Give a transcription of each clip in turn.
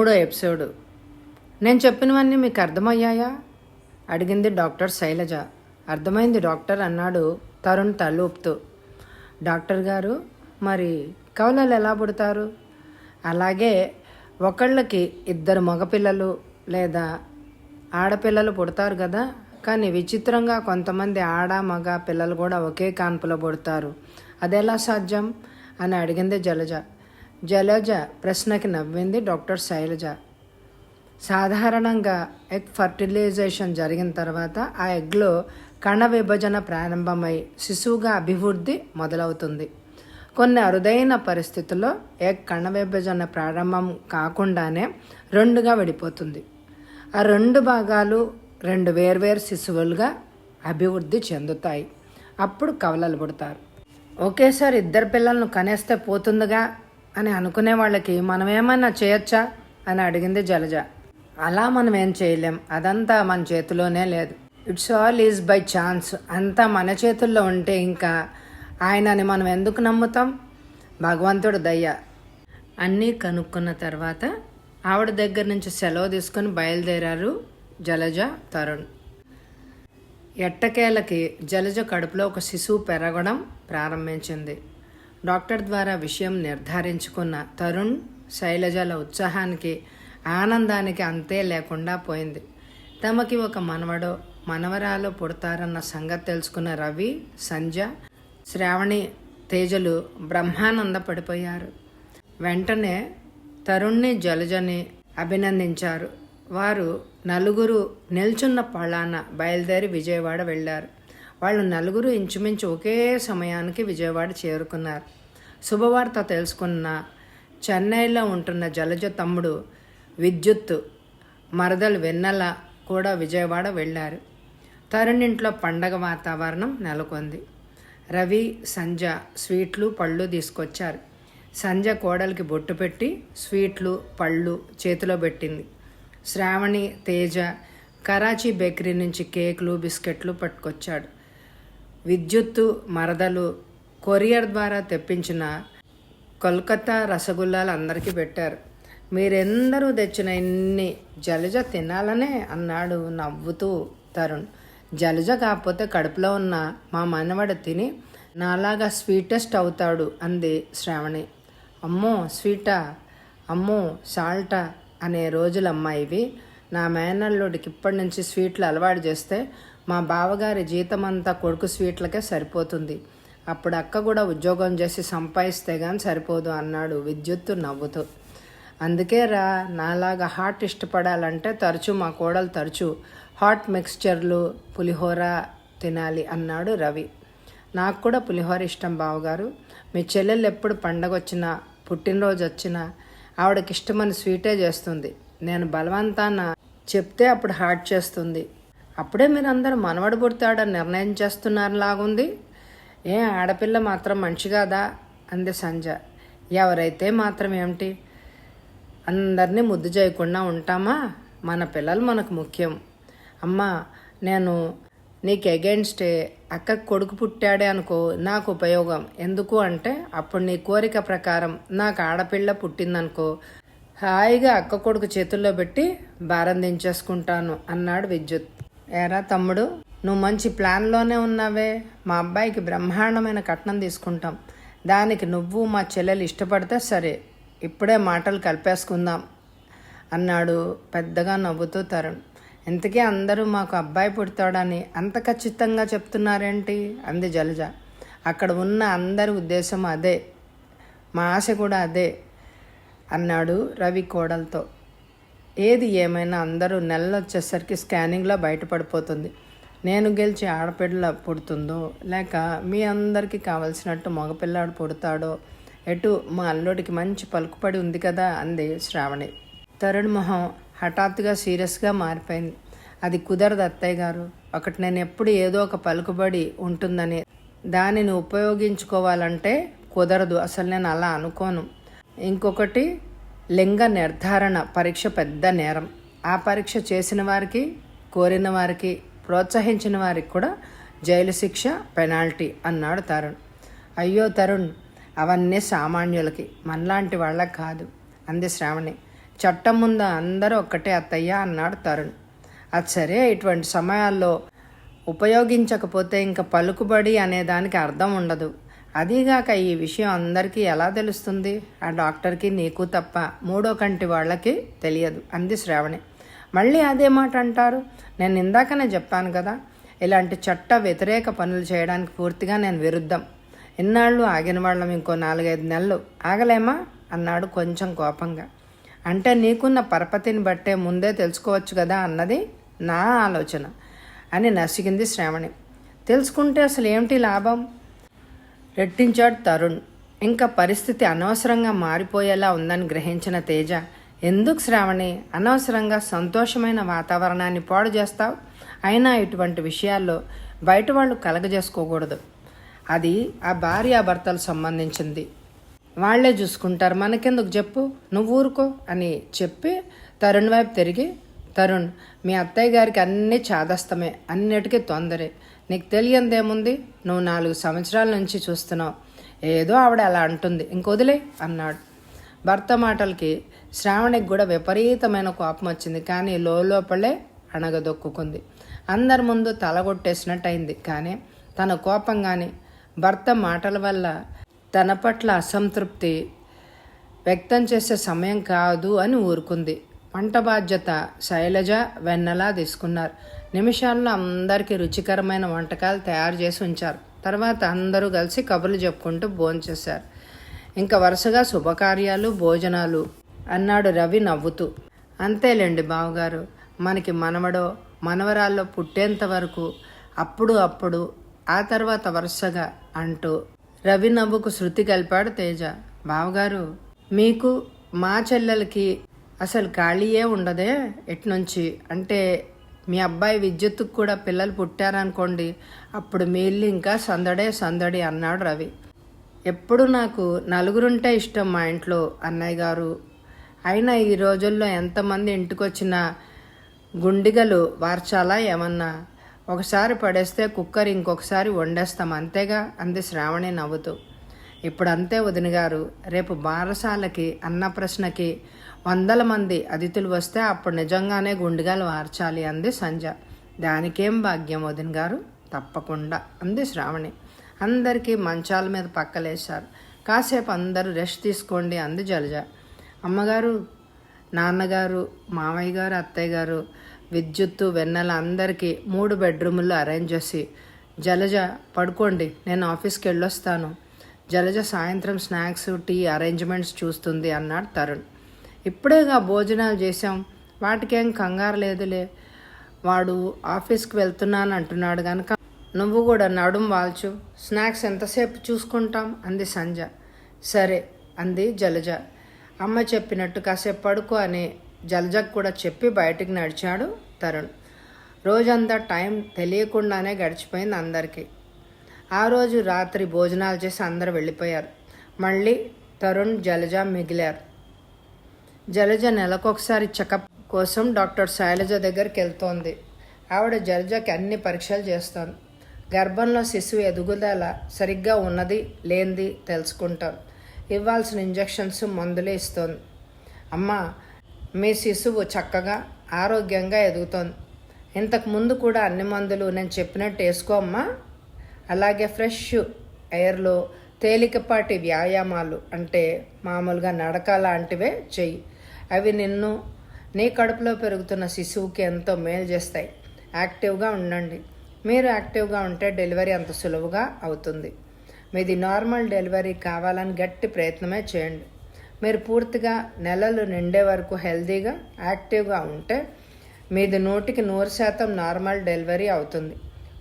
13వ episode. నేను చెప్పినవన్నీ మీకు అర్థమయ్యాయా అడిగింది డాక్టర్ శైలజ. అర్థమైంది డాక్టర్ అన్నాడు తరుణ్ తలూపుతూ. డాక్టర్ గారు, మరి కవలలు ఎలా పుడతారు? అలాగే ఒకళ్ళకి 2 మగపిల్లలు లేదా ఆడపిల్లలు పుడతారు కదా, కానీ విచిత్రంగా కొంతమంది ఆడ మగ పిల్లలు కూడా ఒకే కాన్పులో పుడతారు. అదెలా సాధ్యం అని అడిగింది జలజ ప్రశ్నకి నవ్వింది డాక్టర్ శైలజ. సాధారణంగా ఎగ్ ఫర్టిలైజేషన్ జరిగిన తర్వాత ఆ ఎగ్లో కణ విభజన ప్రారంభమై శిశువుగా అభివృద్ధి మొదలవుతుంది. కొన్ని అరుదైన పరిస్థితుల్లో ఎగ్ కణ విభజన ప్రారంభం కాకుండానే 2గా విడిపోతుంది. ఆ 2 భాగాలు 2 వేర్వేరు శిశువులుగా అభివృద్ధి చెందుతాయి. అప్పుడు కవలలు పుడతారు. ఒకేసారి 2 పిల్లలను కనేస్తే పోతుందిగా అని అనుకునే వాళ్ళకి మనం ఏమైనా చేయొచ్చా అని అడిగింది జలజ. అలా మనం ఏం చేయలేం, అదంతా మన చేతిలోనే లేదు. It's all is by chance. అంతా మన చేతుల్లో ఉంటే ఇంకా ఆయనని మనం ఎందుకు నమ్ముతాం? భగవంతుడు దయ్య. అన్నీ కనుక్కున్న తర్వాత ఆవిడ దగ్గర నుంచి సెలవు తీసుకుని బయలుదేరారు జలజ, తరుణ్. ఎట్టకేలకి జలజ కడుపులో ఒక శిశువు పెరగడం ప్రారంభించింది. డాక్టర్ ద్వారా విషయం నిర్ధారించుకున్న తరుణ్, శైలజల ఉత్సాహానికి ఆనందానికి అంతే లేకుండా పోయింది. తమకి ఒక మనవడో మనవరాలు పుడతారన్న సంగతి తెలుసుకున్న రవి, సంధ్య, శ్రావణి, తేజలు బ్రహ్మానంద పడిపోయారు. వెంటనే తరుణ్ని, జలజని అభినందించారు. వారు 4 నిల్చున్న పళ్ళాన బయలుదేరి విజయవాడ వెళ్ళారు. వాళ్ళు 4 ఇంచుమించు ఒకే సమయానికి విజయవాడ చేరుకున్నారు. శుభవార్త తెలుసుకున్న చెన్నైలో ఉంటున్న జలజ తమ్ముడు విద్యుత్, మరదలు వెన్నెల కూడా విజయవాడ వెళ్ళారు. తరుణింట్లో పండగ వాతావరణం నెలకొంది. రవి, సంధ్య స్వీట్లు, పళ్ళు తీసుకొచ్చారు. సంధ్య కోడలికి బొట్టు పెట్టి స్వీట్లు, పళ్ళు చేతిలో పెట్టింది. శ్రావణి, తేజ కరాచీ బేకరీ నుంచి కేకులు, బిస్కెట్లు పట్టుకొచ్చాడు. విద్యుత్తు, మరదలు కొరియర్ ద్వారా తెప్పించిన కోల్కతా రసగుల్లాలు అందరికీ పెట్టారు. మీరెందరూ తెచ్చిన ఇన్ని జలజ తినాలనే అన్నాడు నవ్వుతూ తరుణ్. జలజ కాకపోతే కడుపులో ఉన్న మా మనవడు తిని నాలాగా స్వీటెస్ట్ అవుతాడు అంది శ్రావణి. అమ్మో స్వీటా, అమ్మో సాల్టా అనే రోజులమ్మా ఇవి. నా మేనల్లుడికి ఇప్పటి నుంచి స్వీట్లు అలవాటు చేస్తే మా బావగారి జీతమంతా కొడుకు స్వీట్లకే సరిపోతుంది. అప్పుడు అక్క కూడా ఉద్యోగం చేసి సంపాదిస్తే కానీ సరిపోదు అన్నాడు విద్యుత్తు నవ్వుతూ. అందుకే నాలాగా హాట్ ఇష్టపడాలంటే మా కోడలు తరచూ హాట్ మిక్స్చర్లు, పులిహోర తినాలి అన్నాడు రవి. నాకు కూడా పులిహోర ఇష్టం బావగారు. మీ చెల్లెళ్ళు ఎప్పుడు పండగ వచ్చినా, పుట్టినరోజు వచ్చినా ఆవిడకి ఇష్టమని స్వీటే చేస్తుంది. నేను బలవంతాన చెప్తే అప్పుడు హాట్ చేస్తుంది. అప్పుడే మీరందరూ మనవడు పుడతాడని నిర్ణయం చేస్తున్నారులాగుంది. ఆడపిల్ల మాత్రం మనిషి కాదా అంది సంజ. ఎవరైతే మాత్రం ఏమిటి, అందరినీ ముద్దు చేయకుండా ఉంటామా? మన పిల్లలు మనకు ముఖ్యం. అమ్మా, నేను నీకు ఎగెయిన్స్టే అక్కకు కొడుకు పుట్టాడే అనుకో, నాకు ఉపయోగం. ఎందుకు అంటే అప్పుడు నీ కోరిక ప్రకారం నాకు ఆడపిల్ల పుట్టిందనుకో, హాయిగా అక్క కొడుకు చేతుల్లో పెట్టి భారం దించేసుకుంటాను అన్నాడు విద్యుత్. ఏరా తమ్ముడు, నువ్వు మంచి ప్లాన్లోనే ఉన్నావే. మా అబ్బాయికి బ్రహ్మాండమైన కట్నం తీసుకుంటాం. దానికి నువ్వు మా చెల్లెలు ఇష్టపడితే సరే, ఇప్పుడే మాటలు కలిపేసుకుందాం అన్నాడు పెద్దగా నవ్వుతూ తరుణ్. ఇంతకీ అందరూ మాకు అబ్బాయి పుడతాడని అంత ఖచ్చితంగా చెప్తున్నారేంటి అంది జలజ. అక్కడ ఉన్న అందరి ఉద్దేశం అదే, మా ఆశ కూడా అదే అన్నాడు రవి కోడలతో. ఏది ఏమైనా అందరూ నెలలు వచ్చేసరికి స్కానింగ్లో బయటపడిపోతుంది. నేను గెలిచి ఆడపిల్ల పుడుతుందో లేక మీ అందరికీ కావలసినట్టు మగపిల్లాడు పుడతాడో, ఎటు మా అల్లుడికి మంచి పలుకుపడి ఉంది కదా అంది శ్రావణి. తరుణ్ మొహం హఠాత్తుగా సీరియస్గా మారిపోయింది. అది కుదరదు అత్తయ్య గారు. ఒకటి, నేను ఎప్పుడు ఏదో ఒక పలుకుబడి ఉంటుందని దానిని ఉపయోగించుకోవాలంటే కుదరదు. అసలు నేను అలా అనుకోను. ఇంకొకటి, లింగ నిర్ధారణ పరీక్ష పెద్ద నేరం. ఆ పరీక్ష చేసిన వారికి, కోరిన వారికి, ప్రోత్సహించిన వారికి కూడా జైలు శిక్ష, పెనాల్టీ అన్నాడు తరుణ్. అయ్యో తరుణ్, అవన్నీ సామాన్యులకి, మనలాంటి వాళ్ళకి కాదు అంది శ్రావణి. చట్టం ముందు అందరూ ఒక్కటే అత్తయ్య అన్నాడు తరుణ్. అది సరే, ఇటువంటి సమయాల్లో ఉపయోగించకపోతే ఇంకా పలుకుబడి అనే దానికి అర్థం ఉండదు. అదీగాక ఈ విషయం అందరికీ ఎలా తెలుస్తుంది? ఆ డాక్టర్కి నీకు తప్ప మూడో కంటి వాళ్ళకి తెలియదు అంది శ్రావణి. మళ్ళీ అదే మాట అంటారు. నేను ఇందాకనే చెప్పాను కదా, ఇలాంటి చట్ట వ్యతిరేక పనులు చేయడానికి పూర్తిగా నేను విరుద్ధం. ఇన్నాళ్ళు ఆగిన వాళ్ళం ఇంకో 4-5 నెలలు ఆగలేమా అన్నాడు కొంచెం కోపంగా. అంటే నీకున్న పరపతిని బట్టే ముందే తెలుసుకోవచ్చు కదా అన్నది నా ఆలోచన అని నసిగింది శ్రావణి. తెలుసుకుంటే అసలు ఏమిటి లాభం రెట్టించాడు తరుణ్. ఇంకా పరిస్థితి అనవసరంగా మారిపోయేలా ఉందని గ్రహించిన తేజ, ఎందుకు శ్రావణి అనవసరంగా సంతోషమైన వాతావరణాన్ని పాడు చేస్తావు? అయినా ఇటువంటి విషయాల్లో బయట వాళ్ళు కలగజేసుకోకూడదు. అది ఆ భార్యాభర్తలు సంబంధించింది, వాళ్లే చూసుకుంటారు, మనకెందుకు చెప్పు, నువ్వు ఊరుకో అని చెప్పి తరుణ్ వైపు తిరిగి, తరుణ్, మీ అత్తయ్య గారికి అన్నీ చాదస్తమే, అన్నిటికీ తొందరే, నీకు తెలియందేముంది, నువ్వు 4 సంవత్సరాల నుంచి చూస్తున్నావు, ఏదో ఆవిడ అలా అంటుంది, ఇంకొదిలే అన్నాడు. భర్త మాటలకి శ్రావణికి కూడా విపరీతమైన కోపం వచ్చింది. కానీ లోపలే అణగదొక్కుంది. అందరి ముందు తలగొట్టేసినట్టయింది. కానీ తన కోపం కానీ భర్త మాటల వల్ల తన పట్ల అసంతృప్తి వ్యక్తం చేసే సమయం కాదు అని ఊరుకుంది. వంట బాధ్యత శైలజ, వెన్నెల తీసుకున్నారు. నిమిషాల్లో అందరికీ రుచికరమైన వంటకాలు తయారు చేసి ఉంచారు. తర్వాత అందరూ కలిసి కబుర్లు చెప్పుకుంటూ భోంచేశారు. ఇంకా వరుసగా శుభకార్యాలు, భోజనాలు అన్నాడు రవి నవ్వుతూ. అంతేలేండి బావగారు, మనకి మనవడో మనవరాల్లో పుట్టేంత వరకు అప్పుడు ఆ తర్వాత వరుసగా అంటూ రవి నవ్వుకు శృతి కలిపాడు తేజ. బావగారు, మీకు మా చెల్లెలకి అసలు ఖాళీయే ఉండదే ఎట్నుంచి, అంటే మీ అబ్బాయి విద్యుత్తుకు కూడా పిల్లలు పుట్టారనుకోండి, అప్పుడు మీ ఇల్లు ఇంకా సందడి అన్నాడు రవి. ఎప్పుడు నాకు నలుగురుంటే ఇష్టం మా ఇంట్లో అన్నయ్య గారు. అయినా ఈ రోజుల్లో ఎంతమంది ఇంటికొచ్చినా గుండిగలు వార్చాలా ఏమన్నా? ఒకసారి పడేస్తే కుక్కర్ ఇంకొకసారి వండేస్తాం అంతేగా అంది శ్రావణి నవ్వుతూ. ఇప్పుడు అంతే వదిన గారు, రేపు బారసాలకి అన్నప్రశ్నకి 100 మంది అతిథులు వస్తే అప్పుడు నిజంగానే గుండిగలు వార్చాలి అంది సంజ. దానికేం భాగ్యం వదిన గారు, తప్పకుండా అంది శ్రావణి. అందరికీ మంచాల మీద పక్కలేశారు. కాసేపు అందరూ రెస్ట్ తీసుకోండి అంది జలజ. అమ్మగారు, నాన్నగారు, మామయ్య గారు, అత్తయ్య గారు, విద్యుత్తు, వెన్నెల అందరికీ 3 బెడ్రూముల్లో అరేంజ్ చేసి, జలజ పడుకోండి, నేను ఆఫీస్కి వెళ్ళొస్తాను. జలజ సాయంత్రం స్నాక్స్, టీ అరేంజ్మెంట్స్ చూస్తుంది అన్నాడు తరుణ్. ఇప్పుడేగా భోజనాలు చేశాం, వాటికేం కంగారు లేదులే. వాడు ఆఫీస్కి వెళ్తున్నాను అంటున్నాడు కనుక నువ్వు కూడా నడుం వాల్చు, స్నాక్స్ ఎంతసేపు చూసుకుంటాం అంది సంజ. సరే అంది జలజ. అమ్మ చెప్పినట్టు కాసేపు పడుకో అని జలజకు కూడా చెప్పి బయటికి నడిచాడు తరుణ్. రోజంతా టైం తెలియకుండానే గడిచిపోయింది అందరికీ. ఆ రోజు రాత్రి భోజనాలు చేసి అందరూ వెళ్ళిపోయారు. మళ్ళీ తరుణ్, జలజ మిగిలారు. జలజ నెలకొకసారి చెకప్ కోసం డాక్టర్ శైలజ దగ్గరికి వెళ్తోంది. ఆవిడ జలజకి అన్ని పరీక్షలు చేస్తోంది. గర్భంలో శిశువు ఎదుగుదల సరిగ్గా ఉన్నది లేనిది తెలుసుకుంటారు. ఇవ్వాల్సిన ఇంజెక్షన్స్, మందులే ఇస్తోంది. అమ్మా, మీ శిశువు చక్కగా ఆరోగ్యంగా ఎదుగుతోంది. ఇంతకు ముందు కూడా అన్ని మందులు నేను చెప్పినట్టు వేసుకోమ్మా. అలాగే ఫ్రెష్ ఎయిర్లో తేలికపాటి వ్యాయామాలు, అంటే మామూలుగా నడక లాంటివే చెయ్యి. అవి నిన్ను, నీ కడుపులో పెరుగుతున్న శిశువుకి ఎంతో మేలు చేస్తాయి. యాక్టివ్గా ఉండండి. మీరు యాక్టివ్గా ఉంటే డెలివరీ అంత సులువుగా అవుతుంది. మీది నార్మల్ డెలివరీ కావాలని గట్టి ప్రయత్నమే చేయండి. మీరు పూర్తిగా నెలలు నిండే వరకు హెల్తీగా యాక్టివ్గా ఉంటే మీది 100% నార్మల్ డెలివరీ అవుతుంది.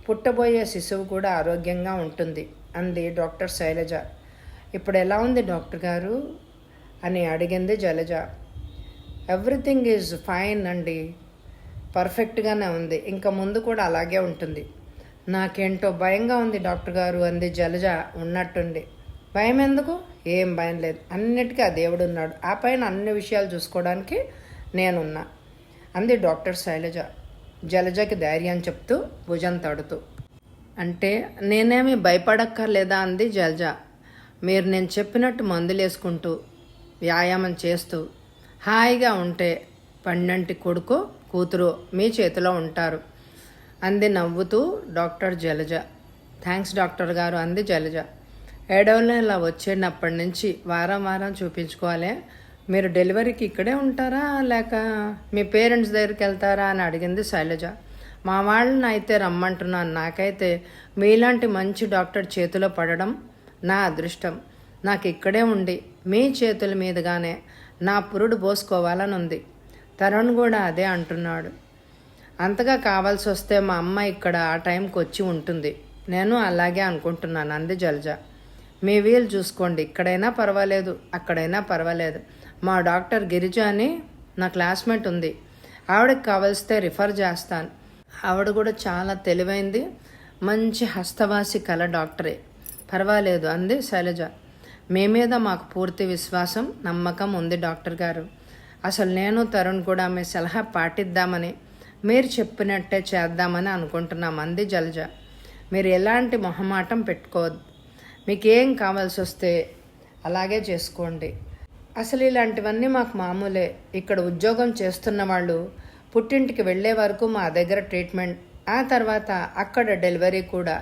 పుట్టబోయే శిశువు కూడా ఆరోగ్యంగా ఉంటుంది అంది డాక్టర్ శైలజ. ఇప్పుడు ఎలా ఉంది డాక్టర్ గారు అని అడిగింది జలజ. ఎవ్రీథింగ్ ఈజ్ ఫైన్ అండి, పర్ఫెక్ట్గానే ఉంది, ఇంకా ముందు కూడా అలాగే ఉంటుంది. నాకేంటో భయంగా ఉంది డాక్టర్ గారు అంది జలజ ఉన్నట్టుండి. భయం ఎందుకు? ఏం భయం లేదు, అన్నిటికీ ఆ దేవుడు ఉన్నాడు, ఆ పైన అన్ని విషయాలు చూసుకోవడానికి నేనున్నా అంది డాక్టర్ శైలజ జలజకి ధైర్యం చెప్తూ భుజం తడుతూ. అంటే నేనేమి భయపడక్కర్లేదా అంది జలజ. మీరు నేను చెప్పినట్టు మందులు వేసుకుంటూ వ్యాయామం చేస్తూ హాయిగా ఉంటే పండంటి కొడుకు కూతురు మీ చేతిలో ఉంటారు అంది నవ్వుతూ డాక్టర్ జలజ. థ్యాంక్స్ డాక్టర్ గారు అంది జలజ. 7వ నెల వచ్చేటప్పటి నుంచి వారం వారం చూపించుకోవాలి. మీరు డెలివరీకి ఇక్కడే ఉంటారా లేక మీ పేరెంట్స్ దగ్గరికి వెళ్తారా అని అడిగింది శైలజ. మా వాళ్ళని అయితే రమ్మంటున్నాను. నాకైతే మీలాంటి మంచి డాక్టర్ చేతిలో పడడం నా అదృష్టం. నాకు ఇక్కడే ఉండి మీ చేతుల మీదుగానే నా పురుడు పోసుకోవాలని ఉంది. తరుణ్ కూడా అదే అంటున్నాడు. అంతగా కావాల్సి వస్తే మా అమ్మ ఇక్కడ ఆ టైంకి వచ్చి ఉంటుంది. నేను అలాగే అనుకుంటున్నాను అంది జలజ. మీ వీలు చూసుకోండి. ఇక్కడైనా పర్వాలేదు, అక్కడైనా పర్వాలేదు. మా డాక్టర్ గిరిజ అని నా క్లాస్మేట్ ఉంది. ఆవిడకి కావలిస్తే రిఫర్ చేస్తాను. ఆవిడ కూడా చాలా తెలివైంది, మంచి హస్తవాసి కల డాక్టరే. పర్వాలేదు అంది శైలజ. మీ మీద మాకు పూర్తి విశ్వాసం, నమ్మకం ఉంది డాక్టర్ గారు. అసలు నేను తరుణ్ కూడా మీ సలహా పాటిద్దామని, మీరు చెప్పినట్టే చేద్దామని అనుకుంటున్నాం అంది జలజ. మీరు ఎలాంటి మొహమాటం పెట్టుకోవద్దు. మీకేం కావాల్సి వస్తే అలాగే చేసుకోండి. అసలు ఇలాంటివన్నీ మాకు మామూలే. ఇక్కడ ఉద్యోగం చేస్తున్న వాళ్ళు పుట్టింటికి వెళ్ళే వరకు మా దగ్గర ట్రీట్మెంట్, ఆ తర్వాత అక్కడ డెలివరీ కూడా.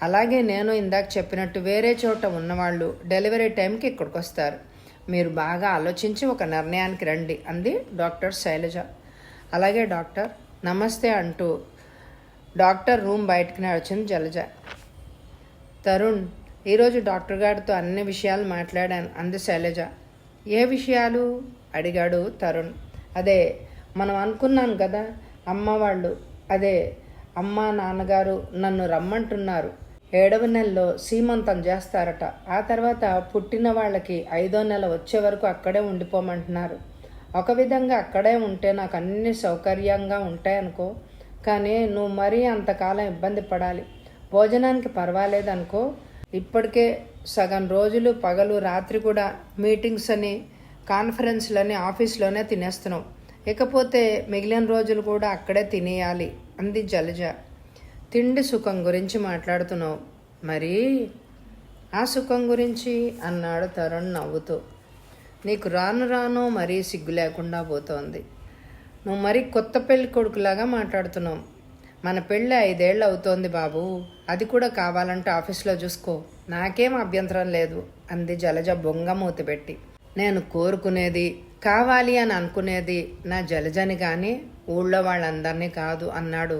అలాగే నేను ఇందాక చెప్పినట్టు వేరే చోట ఉన్నవాళ్ళు డెలివరీ టైంకి ఇక్కడికి వస్తారు. మీరు బాగా ఆలోచించి ఒక నిర్ణయానికి రండి అంది డాక్టర్ శైలజ. అలాగే డాక్టర్, నమస్తే అంటూ డాక్టర్ రూమ్ బయటకు నడిచింది జలజ. తరుణ్, ఈరోజు డాక్టర్ గారితో అన్ని విషయాలు మాట్లాడాను అంది శైలజ. ఏ విషయాలు అడిగాడు తరుణ్. అదే మనం అనుకున్నాను కదా, అమ్మ వాళ్ళు, అదే అమ్మ నాన్నగారు నన్ను రమ్మంటున్నారు. 7వ నెలలో సీమంతం చేస్తారట. ఆ తర్వాత పుట్టిన వాళ్ళకి 5వ నెల వచ్చే వరకు అక్కడే ఉండిపోమంటున్నారు. ఒక విధంగా అక్కడే ఉంటే నాకు అన్ని సౌకర్యంగా ఉంటాయనుకో, కానీ నువ్వు మరీ అంతకాలం ఇబ్బంది పడాలి. భోజనానికి పర్వాలేదనుకో, ఇప్పటికే సగం రోజులు పగలు రాత్రి కూడా మీటింగ్స్ అని కాన్ఫరెన్స్లని ఆఫీస్లోనే తినేస్తున్నాం. ఇకపోతే మిగిలిన రోజులు కూడా అక్కడే తినేయాలి అంది జలజ. తిండి సుఖం గురించి మాట్లాడుతున్నావు, మరి ఆ సుఖం గురించి అన్నాడు తరుణ్ నవ్వుతూ. నీకు రాను రాను మరీ సిగ్గు లేకుండా పోతోంది. నువ్వు మరీ కొత్త పెళ్లి కొడుకులాగా మాట్లాడుతున్నావు. మన పెళ్ళి 5 ఏళ్ళు అవుతోంది బాబు. అది కూడా కావాలంటే ఆఫీస్లో చూసుకో, నాకేం అభ్యంతరం లేదు అంది జలజ బొంగమూతి పెట్టి. నేను కోరుకునేది, కావాలి అని అనుకునేది నా జలజని కానీ ఊళ్ళో వాళ్ళందరినీ కాదు అన్నాడు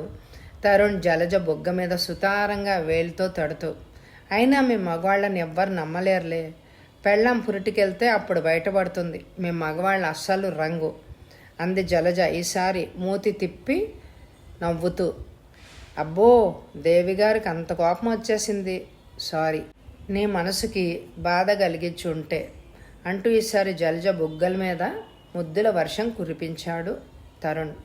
తరుణ్ జలజ బొగ్గ మీద సుతారంగా వేలితో తడుతూ. అయినా మీ మగవాళ్ళని ఎవ్వరు నమ్మలేరులే. పెళ్ళాం పురిటికెళ్తే అప్పుడు బయటపడుతుంది మీ మగవాళ్ళ అస్సలు రంగు అంది జలజ ఈసారి మూతి తిప్పి నవ్వుతూ. అబ్బో, దేవిగారికి అంత కోపం వచ్చేసింది. సారీ, నీ మనసుకి బాధ కలిగించుంటే అంటూ ఈసారి జలజ బుగ్గల మీద ముద్దుల వర్షం కురిపించాడు తరుణ్.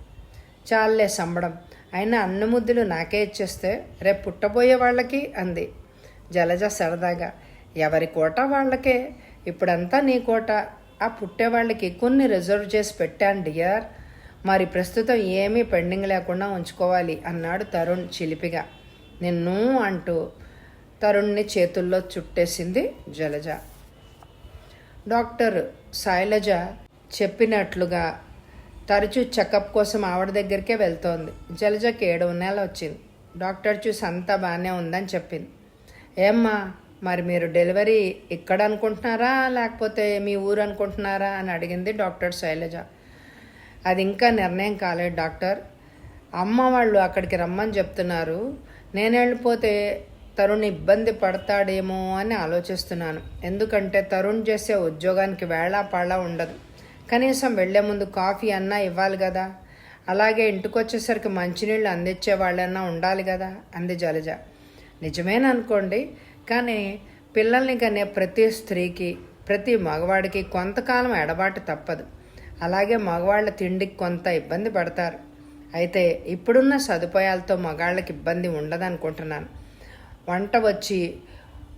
చాలే సంబడం, అయినా అన్ని ముద్దులు నాకే ఇచ్చేస్తే రేపు పుట్టబోయే వాళ్ళకి అంది జలజ సరదాగా. ఎవరి కోట వాళ్ళకే, ఇప్పుడంతా నీ కోట. ఆ పుట్టేవాళ్ళకి కొన్ని రిజర్వ్ చేసి పెట్టాను డియర్. మరి ప్రస్తుతం ఏమీ పెండింగ్ లేకుండా ఉంచుకోవాలి అన్నాడు తరుణ్ చిలిపిగా. నిన్ను అంటూ తరుణ్ని చేతుల్లో చుట్టేసింది జలజ. డాక్టర్ శైలజ చెప్పినట్లుగా తరచూ చెకప్ కోసం ఆవిడ దగ్గరికే వెళ్తోంది. జలజకి 7వ నెల వచ్చింది. డాక్టర్ చూసి అంతా బాగానే ఉందని చెప్పింది. ఏమ్మా, మరి మీరు డెలివరీ ఇక్కడ అనుకుంటున్నారా లేకపోతే మీ ఊరు అనుకుంటున్నారా అని అడిగింది డాక్టర్ శైలజ. అది ఇంకా నిర్ణయం కాలేదు డాక్టర్. అమ్మ వాళ్ళు అక్కడికి రమ్మని చెప్తున్నారు. నేను వెళ్ళిపోతే తరుణ్ ఇబ్బంది పడతాడేమో అని ఆలోచిస్తున్నాను. ఎందుకంటే తరుణ్ చేసే ఉద్యోగానికి వేళాపాళా ఉండదు. కనీసం వెళ్లే ముందు కాఫీ అన్నా ఇవ్వాలి కదా. అలాగే ఇంటికి వచ్చేసరికి మంచినీళ్ళు అందించే వాళ్ళన్నా ఉండాలి కదా అంది జలజ. నిజమేననుకోండి, కానీ పిల్లల్ని కనే ప్రతి స్త్రీకి, ప్రతి మగవాడికి కొంతకాలం ఎడబాటు తప్పదు. అలాగే మగవాళ్ళ తిండికి కొంత ఇబ్బంది పడతారు. అయితే ఇప్పుడున్న సదుపాయాలతో మగాళ్ళకి ఇబ్బంది ఉండదనుకుంటున్నాను. వంట వచ్చి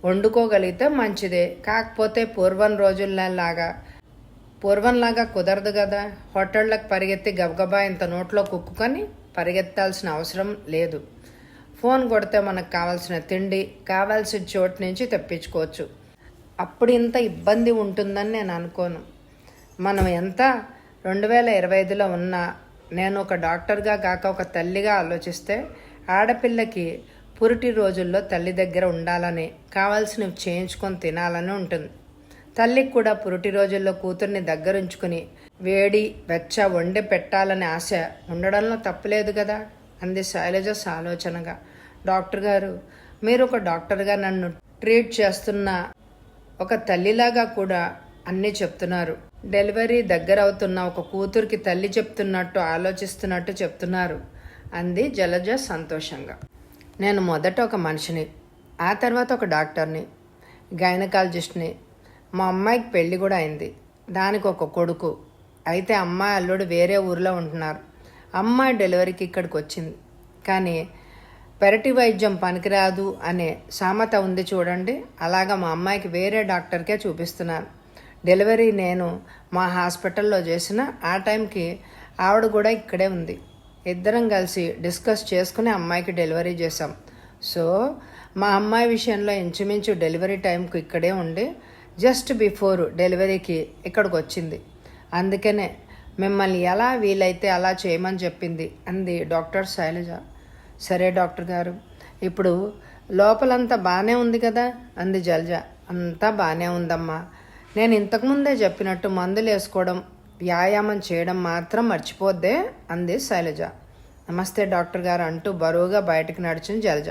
వండుకోగలిగితే మంచిదే. కాకపోతే పూర్వంలాగా కుదరదు కదా. హోటళ్ళకు పరిగెత్తి గబగబా ఇంత నోట్లో కుక్కుకొని పరిగెత్తాల్సిన అవసరం లేదు. ఫోన్ కొడితే మనకు కావాల్సిన తిండి కావాల్సిన చోటు నుంచి తెప్పించుకోవచ్చు. అప్పుడు ఇంత ఇబ్బంది ఉంటుందని నేను అనుకోను. మనం ఎంత 2025లో ఉన్నా నేను ఒక డాక్టర్గా కాక ఒక తల్లిగా ఆలోచిస్తే ఆడపిల్లకి పురిటి రోజుల్లో తల్లి దగ్గర ఉండాలని, కావాల్సినవి చేయించుకొని తినాలని ఉంటుంది. తల్లికి కూడా పురిటి రోజుల్లో కూతుర్ని దగ్గరుంచుకుని వేడి వెచ్చ వండి పెట్టాలనే ఆశ ఉండడంలో తప్పులేదు కదా అంది శైలజ ఆలోచనగా. డాక్టర్ గారు, మీరు ఒక డాక్టర్గా నన్ను ట్రీట్ చేస్తున్న ఒక తల్లిలాగా కూడా అన్నీ చెప్తున్నారు. డెలివరీ దగ్గర అవుతున్న ఒక కూతురికి తల్లి చెప్తున్నట్టు ఆలోచిస్తున్నట్టు చెప్తున్నారు అంది జలజ సంతోషంగా. నేను మొదట ఒక మనిషిని, ఆ తర్వాత ఒక డాక్టర్ని, గైనకాలజిస్ట్ని. మా అమ్మాయికి పెళ్లి కూడా అయింది. దానికి ఒక కొడుకు. అయితే అమ్మాయి అల్లుడు వేరే ఊరిలో ఉంటున్నారు. అమ్మాయి డెలివరీకి ఇక్కడికి వచ్చింది. కానీ పెరటి వైద్యం పనికిరాదు అనే సామెత ఉంది చూడండి, అలాగా మా అమ్మాయికి వేరే డాక్టర్కే చూపిస్తున్నాను. డెలివరీ నేను మా హాస్పిటల్లో చేసిన ఆ టైంకి ఆవిడ కూడా ఇక్కడే ఉంది. ఇద్దరం కలిసి డిస్కస్ చేసుకుని అమ్మాయికి డెలివరీ చేసాం. సో మా అమ్మాయి విషయంలో ఇంచుమించు డెలివరీ టైంకు ఇక్కడే ఉండి జస్ట్ బిఫోర్ డెలివరీకి ఇక్కడికి వచ్చింది. అందుకనే మిమ్మల్ని ఎలా వీలైతే అలా చేయమని చెప్పింది అంది డాక్టర్ శైలజ. సరే డాక్టర్ గారు, ఇప్పుడు లోపలంతా బాగానే ఉంది కదా అంది జలజ. అంతా బాగానే ఉందమ్మా. నేను ఇంతకుముందే చెప్పినట్టు మందులు వేసుకోవడం, వ్యాయామం చేయడం మాత్రం మర్చిపోద్దే అంది శైలజ. నమస్తే డాక్టర్ గారు అంటూ బరువుగా బయటకు నడిచింది జలజ.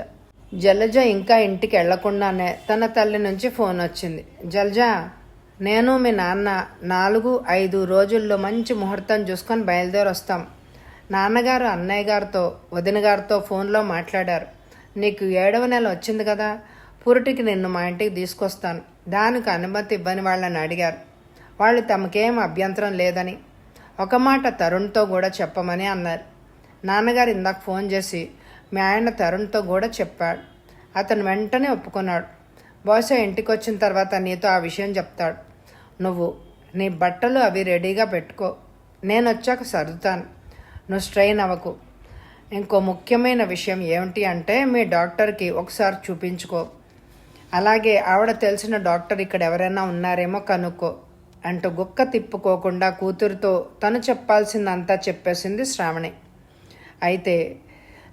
జలజ ఇంకా ఇంటికి వెళ్లకుండానే తన తల్లి నుంచి ఫోన్ వచ్చింది. జలజ, నేను మీ నాన్న 4-5 రోజుల్లో మంచి ముహూర్తం చూసుకొని బయలుదేరి వస్తాం. నాన్నగారు అన్నయ్య గారితో వదిన గారితో ఫోన్లో మాట్లాడారు. నీకు 7వ నెల వచ్చింది కదా, పురిటికి నిన్ను మా ఇంటికి తీసుకొస్తాను. దానికి అనుమతి ఇవ్వని వాళ్ళని అడిగారు. వాళ్ళు తమకేం అభ్యంతరం లేదని, ఒక మాట తరుణ్తో కూడా చెప్పమని అన్నారు. నాన్నగారు ఇందాక ఫోన్ చేసి మీ ఆయన తరుణ్తో కూడా చెప్పాడు. అతను వెంటనే ఒప్పుకున్నాడు. బహుశా ఇంటికి వచ్చిన తర్వాత నీతో ఆ విషయం చెప్తాడు. నువ్వు నీ బట్టలు అవి రెడీగా పెట్టుకో, నేను వచ్చాక సర్దుతాను. నువ్వు స్ట్రెయిన్ అవ్వకు. ఇంకో ముఖ్యమైన విషయం ఏమిటి అంటే మీ డాక్టర్కి ఒకసారి చూపించుకో. అలాగే ఆవిడ తెలిసిన డాక్టర్ ఇక్కడ ఎవరైనా ఉన్నారేమో కనుక్కో అంటూ గుక్క తిప్పుకోకుండా కూతురుతో తను చెప్పాల్సిందంతా చెప్పేసింది శ్రావణి. అయితే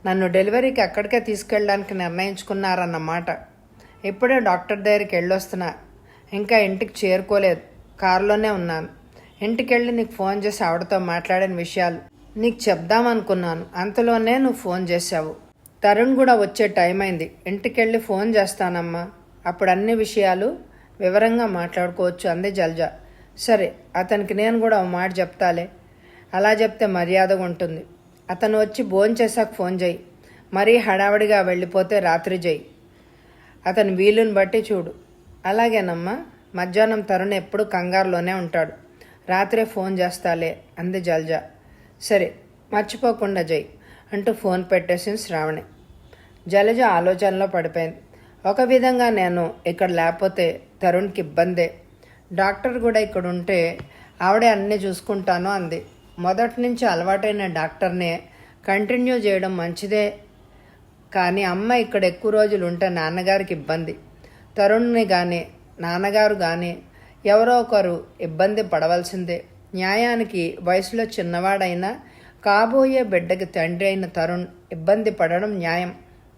నన్ను డెలివరీకి అక్కడికే తీసుకెళ్ళడానికి నిర్ణయించుకున్నారన్నమాట. ఇప్పుడే డాక్టర్ దగ్గరికి వెళ్ళొస్తున్నా. ఇంకా ఇంటికి చేరుకోలేదు, కారులోనే ఉన్నాను. ఇంటికి వెళ్ళి నీకు ఫోన్ చేసి ఆవిడతో మాట్లాడిన విషయాలు నీకు చెప్దామనుకున్నాను. అంతలోనే నువ్వు ఫోన్ చేశావు. తరుణ్ కూడా వచ్చే టైం అయింది. ఇంటికెళ్ళి ఫోన్ చేస్తానమ్మా, అప్పుడు అన్ని విషయాలు వివరంగా మాట్లాడుకోవచ్చు అంది జలజ. సరే, అతనికి నేను కూడా ఒక మాట చెప్తాలే. అలా చెప్తే మర్యాదగా ఉంటుంది. అతను వచ్చి భోంచేసాక ఫోన్ చేయి. మరీ హడావడిగా వెళ్ళిపోతే రాత్రి చేయి. అతని వీలుని బట్టి చూడు. అలాగేనమ్మా. మధ్యాహ్నం తరుణ్ ఎప్పుడు కంగారులోనే ఉంటాడు. రాత్రే ఫోన్ చేస్తాలే అంది జలజ. సరే, మర్చిపోకుండా చేయి అంటూ ఫోన్ పెట్టేసింది శ్రావణి. జలజ ఆలోచనలో పడిపోయింది. ఒక విధంగా నేను ఇక్కడ లేకపోతే తరుణ్కి ఇబ్బందే. డాక్టర్ కూడా ఇక్కడ ఉంటే ఆవిడే అన్నీ చూసుకుంటాను అంది. మొదటి నుంచి అలవాటైన డాక్టర్నే కంటిన్యూ చేయడం మంచిదే. కానీ అమ్మ ఇక్కడ ఎక్కువ రోజులు ఉంటే నాన్నగారికి ఇబ్బంది. తరుణ్ని కానీ నాన్నగారు కానీ ఎవరో ఒకరు ఇబ్బంది పడవలసిందే. న్యాయానికి వయసులో చిన్నవాడైనా కాబోయే బిడ్డకి తండ్రి అయిన తరుణ్ ఇబ్బంది పడడం న్యాయం,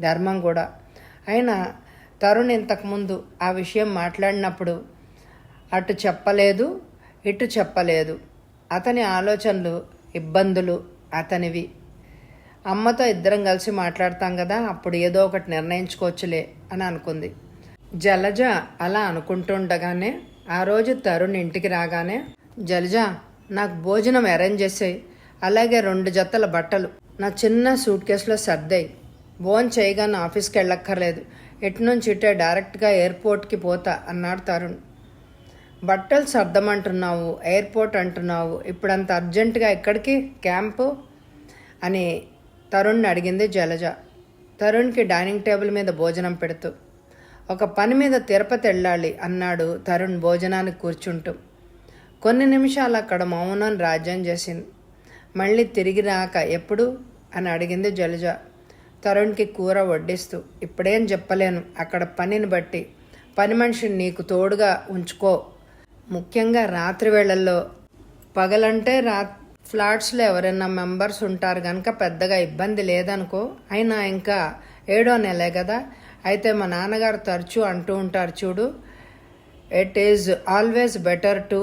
ధర్మం కూడా. అయినా తరుణ్ ఇంతకుముందు ఆ విషయం మాట్లాడినప్పుడు అటు చెప్పలేదు, ఇటు చెప్పలేదు. అతని ఆలోచనలు, ఇబ్బందులు అతనివి. అమ్మతో ఇద్దరం కలిసి మాట్లాడతాం కదా, అప్పుడు ఏదో ఒకటి నిర్ణయించుకోవచ్చులే అని అనుకుంది. జలజ అలా అనుకుంటుండగానే ఆ రోజు తరుణ్ ఇంటికి రాగానే, జలజ నాకు భోజనం అరేంజ్ చేసేయి, అలాగే 2 జతల బట్టలు నా చిన్న సూట్ కేసులో సర్దాయి. భోజనం చేయగానే ఆఫీస్కి వెళ్ళక్కర్లేదు, ఇటు నుంచి ఇటే డైరెక్ట్గా ఎయిర్పోర్ట్కి పోతా అన్నాడు తరుణ్. బట్టలు సర్దమంటున్నావు, ఎయిర్పోర్ట్ అంటున్నావు, ఇప్పుడంత అర్జెంటుగా ఎక్కడికి క్యాంపు అని తరుణ్ని అడిగింది జలజ. తరుణ్కి డైనింగ్ టేబుల్ మీద భోజనం పెడుతూ. ఒక పని మీద తిరుపతి వెళ్ళాలి అన్నాడు తరుణ్ భోజనానికి కూర్చుంటూ. కొన్ని నిమిషాలు అక్కడ మౌనం రాజ్యం చేసింది. మళ్ళీ తిరిగి రాక ఎప్పుడు అని అడిగింది జలజ తరుణ్కి కూర వడ్డిస్తూ. ఇప్పుడేం చెప్పలేను, అక్కడ పనిని బట్టి. పని మనిషిని నీకు తోడుగా ఉంచుకో, ముఖ్యంగా రాత్రి వేళల్లో పగలంటే ఫ్లాట్స్లో ఎవరైనా మెంబర్స్ ఉంటారు కనుక పెద్దగా ఇబ్బంది లేదనుకో. అయినా ఇంకా 7వ నెలే కదా. అయితే మా నాన్నగారు తరచూ అంటూ ఉంటారు చూడు, it is always better to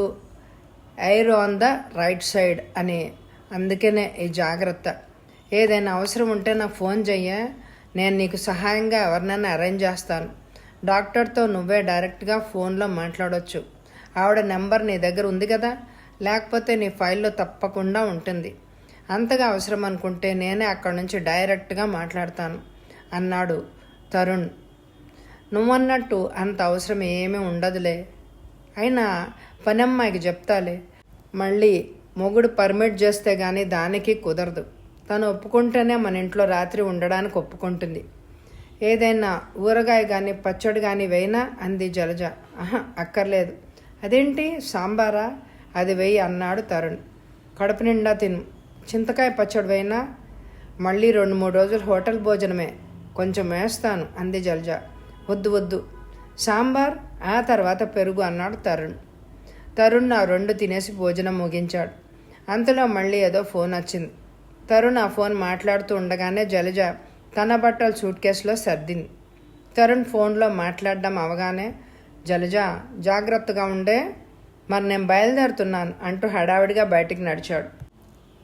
air on the right side అని. అందుకనే ఈ జాగ్రత్త. ఏదైనా అవసరం ఉంటే నాకు ఫోన్ చెయ్య, నేను నీకు సహాయంగా ఎవరినైనా అరేంజ్ చేస్తాను. డాక్టర్తో నువ్వే డైరెక్ట్గా ఫోన్లో మాట్లాడవచ్చు. ఆవిడ నెంబర్ నీ దగ్గర ఉంది కదా, లేకపోతే నీ ఫైల్లో తప్పకుండా ఉంటుంది. అంతగా అవసరం అనుకుంటే నేనే అక్కడి నుంచి డైరెక్ట్గా మాట్లాడతాను అన్నాడు తరుణ్. నువ్వన్నట్టు అంత అవసరం ఏమీ ఉండదులే, అయినా పనమ్మాయికి చెప్తాలే. మళ్ళీ మొగుడు పర్మిట్ చేస్తే కానీ దానికి కుదరదు. తను ఒప్పుకుంటేనే మన ఇంట్లో రాత్రి ఉండడానికి ఒప్పుకుంటుంది. ఏదైనా ఊరగాయ కానీ పచ్చడి కానీ వేయినా అంది జలజ. అక్కర్లేదు. అదేంటి సాంబారా, అది వెయ్యి అన్నాడు తరుణ్. కడుపు నిండా తిను. చింతకాయ పచ్చడి వేయినా. మళ్ళీ 2-3 రోజులు హోటల్ భోజనమే, కొంచెం వేస్తాను అంది జలజ. వద్దు వద్దు, సాంబార్ ఆ తర్వాత పెరుగు అన్నాడు తరుణ్. తరుణ్ ఆ 2 తినేసి భోజనం ముగించాడు. అంతలో మళ్ళీ ఏదో ఫోన్ వచ్చింది. తరుణ్ ఆ ఫోన్ మాట్లాడుతూ ఉండగానే జలజ తన బట్టలు సూట్ కేసులో సర్దింది. తరుణ్ ఫోన్లో మాట్లాడడం అవగానే, జలజ జాగ్రత్తగా ఉండే, మరి నేను బయలుదేరుతున్నాను అంటూ హడావిడిగా బయటికి నడిచాడు.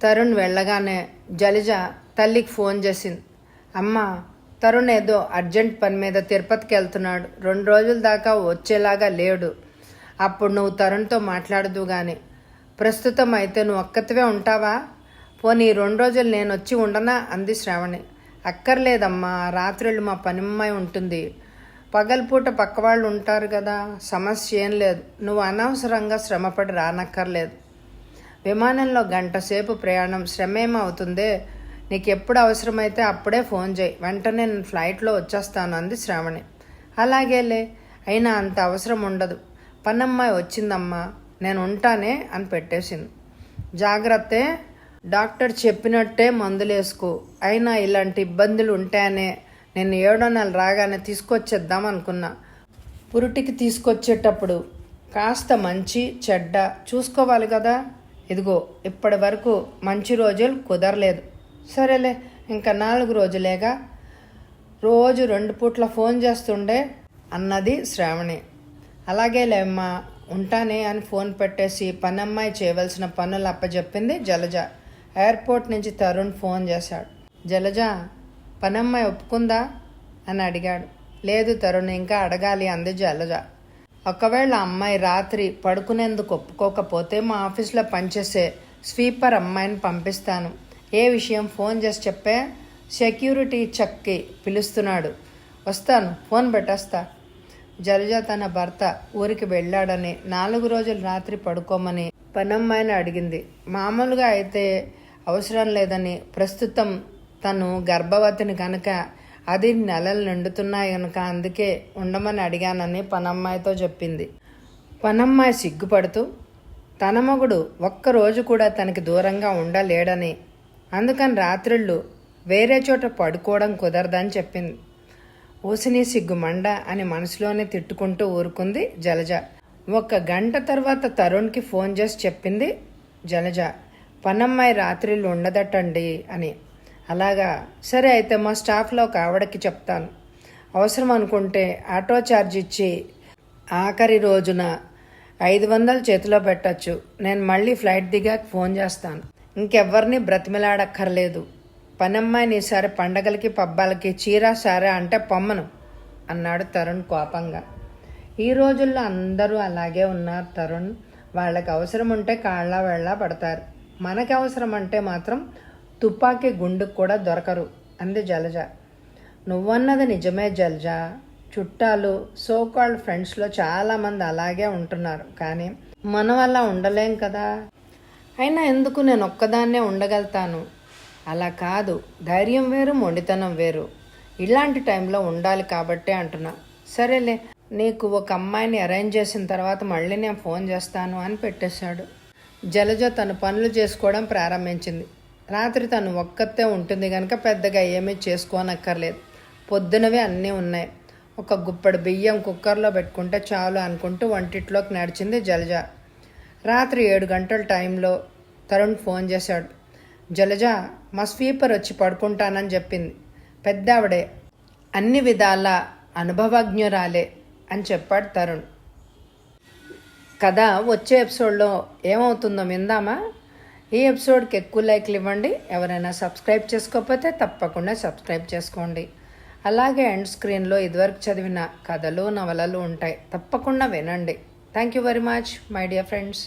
తరుణ్ వెళ్ళగానే జలజ తల్లికి ఫోన్ చేసింది. అమ్మ, తరుణ్ ఏదో అర్జెంట్ పని మీద తిరుపతికి వెళ్తున్నాడు, 2 రోజుల దాకా వచ్చేలాగా లేడు. అప్పుడు నువ్వు తరుణ్తో మాట్లాడదు కానీ, ప్రస్తుతం అయితే నువ్వు ఒక్కతివే ఉంటావా? పోనీ 2 రోజులు నేను వచ్చి ఉండనా అంది శ్రావణి. అక్కర్లేదమ్మా, రాత్రుళ్ళు మా పనిమ్మాయి ఉంటుంది, పగలపూట పక్కవాళ్ళు ఉంటారు కదా, సమస్య ఏం లేదు. నువ్వు అనవసరంగా శ్రమపడి రానక్కర్లేదు. విమానంలో 1 గంట సేపు ప్రయాణం, శ్రమేమవుతుందే. నీకు ఎప్పుడు అవసరమైతే అప్పుడే ఫోన్ చేయి, వెంటనే నేను ఫ్లైట్లో వచ్చేస్తాను అంది శ్రావణి. అలాగేలే, అయినా అంత అవసరం ఉండదు, పనమ్మాయి వచ్చిందమ్మా, నేను ఉంటానే అని పెట్టేసింది. జాగ్రత్తే, డాక్టర్ చెప్పినట్టే మందులేసుకో. అయినా ఇలాంటి ఇబ్బందులు ఉంటాయనే నేను 7వ నెల రాగానే తీసుకొచ్చేద్దాం అనుకున్నా. పురిటికి తీసుకొచ్చేటప్పుడు కాస్త మంచి చెడ్డ చూసుకోవాలి కదా. ఇదిగో ఇప్పటి వరకు మంచి రోజులు కుదరలేదు. సరేలే, ఇంకా 4 రోజులేగా, రోజు 2 పూట్ల ఫోన్ చేస్తుండే అన్నది శ్రావణి. అలాగేలేమ్మా, ఉంటానే అని ఫోన్ పెట్టేసి పనమ్మాయి చేయవలసిన పనులు అప్పచెప్పింది జలజ. ఎయిర్పోర్ట్ నుంచి తరుణ్ ఫోన్ చేశాడు. జలజ, పనమ్మాయి ఒప్పుకుందా అని అడిగాడు. లేదు తరుణ్, ఇంకా అడగాలి అంది జలజ. ఒకవేళ అమ్మాయి రాత్రి పడుకునేందుకు ఒప్పుకోకపోతే మా ఆఫీస్లో పనిచేసే స్వీపర్ అమ్మాయిని పంపిస్తాను. ఏ విషయం ఫోన్ చేసి చెప్పే, సెక్యూరిటీ చెక్కి పిలుస్తున్నాడు, వస్తాను, ఫోన్ పెట్టేస్తా. జలజ తన భర్త ఊరికి వెళ్ళాడని 4 రోజులు రాత్రి పడుకోమని పనమ్మాయిని అడిగింది. మామూలుగా అయితే అవసరం లేదని, ప్రస్తుతం తను గర్భవతిని కనుక, అది నెలలు నిండుతున్నాయి కనుక అందుకే ఉండమని అడిగానని పనమ్మాయితో చెప్పింది. పనమ్మాయి సిగ్గుపడుతూ తన మొగుడు ఒక్కరోజు కూడా తనకి దూరంగా ఉండలేడని, అందుకని రాత్రిళ్ళు వేరే చోట పడుకోవడం కుదరదని చెప్పింది. ఓసిని సిగ్గు మండ అని మనసులోనే తిట్టుకుంటూ ఊరుకుంది జలజ. 1 గంట తర్వాత తరుణ్కి ఫోన్ చేసి చెప్పింది జలజ, పనమ్మాయి రాత్రిళ్ళు ఉండదటండి అని. అలాగా, సరే అయితే మా స్టాఫ్లో ఒక ఆవిడకి చెప్తాను, అవసరం అనుకుంటే ఆటో ఛార్జ్ ఇచ్చి ఆఖరి రోజున 500 చేతిలో పెట్టచ్చు. నేను మళ్ళీ ఫ్లైట్ దిగాక ఫోన్ చేస్తాను. ఇంకెవ్వరిని బ్రతిమలాడక్కర్లేదు. పనమ్మాయిని ఈసారి పండగలకి పబ్బాలకి చీర సారా అంటే పొమ్మను అన్నాడు తరుణ్ కోపంగా. ఈ రోజుల్లో అందరూ అలాగే ఉన్నారు తరుణ్. వాళ్ళకి అవసరం ఉంటే కాళ్ళ వెళ్ళ పడతారు, మనకి అవసరం అంటే మాత్రం తుపాకీ గుండుకు కూడా దొరకరు అంది జలజ. నువ్వన్నది నిజమే జలజ. చుట్టాలు, సోకాల్డ్ ఫ్రెండ్స్లో చాలామంది అలాగే ఉంటున్నారు, కానీ మనం అలా ఉండలేం కదా. అయినా ఎందుకు, నేను ఒక్కదాన్నే ఉండగలుగుతాను. అలా కాదు, ధైర్యం వేరు, మొండితనం వేరు. ఇలాంటి టైంలో ఉండాలి కాబట్టే అంటున్నా. సరేలే, నీకు ఒక అమ్మాయిని అరేంజ్ చేసిన తర్వాత మళ్ళీ నేను ఫోన్ చేస్తాను అని పెట్టేశాడు. జలజ తన పనులు చేసుకోవడం ప్రారంభించింది. రాత్రి తను ఒక్కతే ఉంటుంది కనుక పెద్దగా ఏమీ చేసుకోనక్కర్లేదు. పొద్దునవే అన్నీ ఉన్నాయి. ఒక గుప్పెడు బియ్యం కుక్కర్లో పెట్టుకుంటే చాలు అనుకుంటూ వంటిట్లోకి నడిచింది జలజ. రాత్రి 7 గంటల టైంలో తరుణ్ ఫోన్ చేశాడు. జలజ మా స్వీపర్ వచ్చి పడుకుంటానని చెప్పింది. పెద్దావిడే, అన్ని విధాల అనుభవజ్ఞురాలే అని చెప్పాడు తరుణ్. కథ వచ్చే ఎపిసోడ్లో ఏమవుతుందో విందామా? ఈ ఎపిసోడ్కి ఎక్కువ లైక్లు ఇవ్వండి. ఎవరైనా సబ్స్క్రైబ్ చేసుకోకపోతే తప్పకుండా సబ్స్క్రైబ్ చేసుకోండి. అలాగే ఎండ్ స్క్రీన్లో ఇదివరకు చదివిన కథలు, నవలలు ఉంటాయి. తప్పకుండా వినండి. Thank you very much my dear friends.